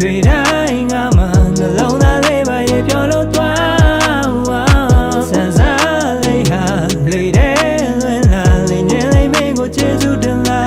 တွေ့တိုင်းငါမှနှလုံးသားလေးပါရဲ့ပြောလို့သွားဆန်းစားလေးဟာလေးတဲ့လွင်လာလေးညလေးမင်းကိုကျေးဇူးတင်လို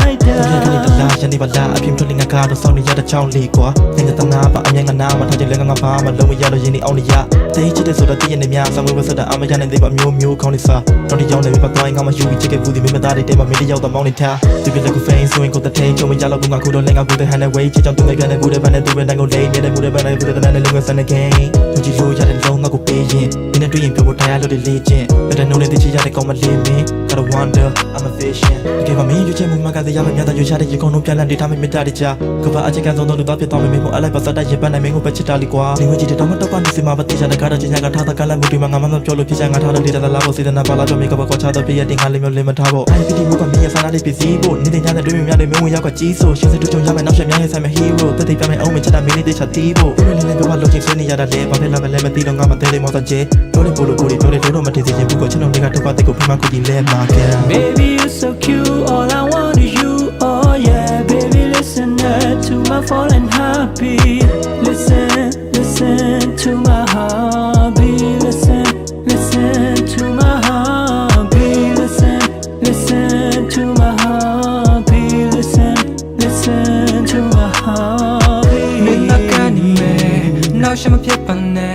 က်တာရန်ဒီပါလာအပြင်ထွက်နေငါကတော့စောင်းနေရတဲ့ချောင်းလေးကွာညနေတနာပါအမြဲငါနာမထားချင်လဲငါဘာမှလုံးမရတော့ရင်းနေအောင်နေရတေးချစ်တဲ့ဆိုတော့တည့်ရနေများဆောင်းဝဲဆက်တာအမရနိုင်သေးပါမျိုးမျိုးခေါင်းနေစားတော့ဒီကြောင့်လည်းမပတ်တိုင်းငါမှယူပြီးချစ်ခဲ့ဘူးဒီမင်းမသားတွေတဲမှာမင်းတယောက်တော့မောင်းနေထားဒီပြလက်ကိုဖိန်းဆိုရင်ကိုတထဲချုံမရတော့ဘူးငါခုတော့လည်းငါဘူးတဲ့ဟန်နဲ့ဝေးချစ်ကြောင့်သူ့မိကန်နဲ့ဘူးတဲ့ဘန်နဲ့သူ့ဘန်တိုင်းကိုလိမ့်နေတဲ့ဘူးတဲ့ဘန်နဲ့ဘူးတဲ့တန်းနဲ့လုံးဝဆန်နေခင်သူကြည့်လို့ရတဲ့လုံးငါကိုပေးရင်ဒီနဲ့တွေ့ရင်ပြောဖို့တရားလို့လေးချင်းဘယ်တဲ့နှုံးနဲ့တချီရတဲ့ကောင်မလေးမင်း gotta wonder I'm a vision ဒီကမင်းယူချင်မှုမှကတည်းကမများတဲ့ရွှေချတဲ့ရေကုန်လုံးပြန်လည်ထားမိတာတကြကဘာအချစ်ကန်ဆုံးတော့လူသားဖြစ်သွားမယ်မင်းကိုအလိုက်ပါစတဲ့ရပတ်နိုင်မင်းကိုပဲချစ်တာလီကွာဒီဝကြီးတောင်မတော့ကနေစီမှာပတိချတဲ့ကားတော့ချင်းကထားတဲ့ကလမ်းမှုတွေမှာငါမှမပြောလို့ဖြစ်ချင်ငါထားတဲ့ဒေတာလာဖို့စေတနာပါလာတော့မင်းကဘာကွာချတဲ့ပြည့်တဲ့ငါလေးမျိုးလင်းမထားဖို့ IPD ဘုကမင်းရဲ့ဆန္ဒလေးပြည့်စည်ဖို့နေတဲ့ညတဲ့တွေများတဲ့မင်းဝင်ရောက်ကကြီးဆိုရှင်းစစ်တူချုံရမယ်နောက်ဆက်များရဲ့ဆိုင်မဲ့ hero တတိပြမယ်အောင်မချတာမင်းလေးတေချာတီးဖို့တွေလည်းပြောလို့ချင်းဆွေးနေရတာလေဘာဖြစ်လာမလဲမသိတော့ငါမသေးလေးမောစချေပြောနေပို့လို့ကိုရီပြောနေတော့မထင်စေချင်ဘူးကိုချင်တော့တွေကတော့ပါတဲ့ကိုဖမကိုဒီလဲမှာကဲ Baby you so cute all I want is you oh yeah baby listen to my falling heartbeat listen to my heartbeat listen to my heartbeat listen to my heartbeat listen to my heartbeat Minna kanime now shama pyepanne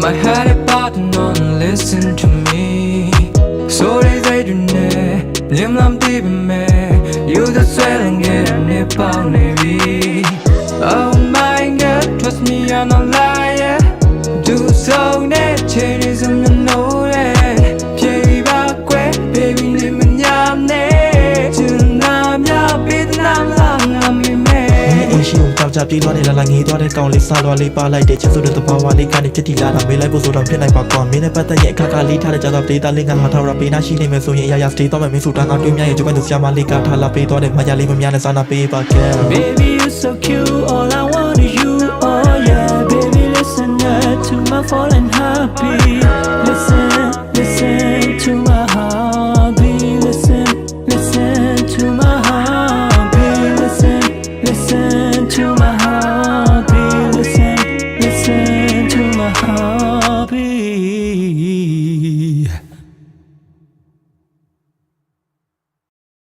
my heart about no listen to me so they do ne lim lam tibe me you the swelling get me pound me oh my god trust me I'm not lying do so ne change some know that pye ba kwe baby ni mnyam ne chunam ya bit nam lang am me ရှိုံတောက်ကြပြေးသွားတဲ့လာငေးသွားတဲ့ကောင်လေးစားလွားလေးပါလိုက်တဲ့ချစ်ဆိုတဲ့သဘာဝလေးကနေဖြစ်တည်လာတာမေးလိုက်ဖို့ဆိုတော့ဖြစ်နိုင်ပါကွာမင်းနဲ့ပတ်သက်ရဲ့အခါကလေးထားတဲ့ကြောင်ဒေတာလေးကငါထားရပေးနာရှိနေမယ်ဆိုရင်အရာရာ stay တော့မယ်မင်းဆိုတာငါတွေးမြရဲ့ကြိုးကန်သူဆရာမလေးကထားလာပေးသွားတဲ့မရလေးမများနဲ့စာနာပေးပါကဲ Baby you so cute all I want is you oh yeah baby listen to my falling heartbeat listen to my heartbeat listen to my heartbeat listen to my heartbeat listen to my heartbeat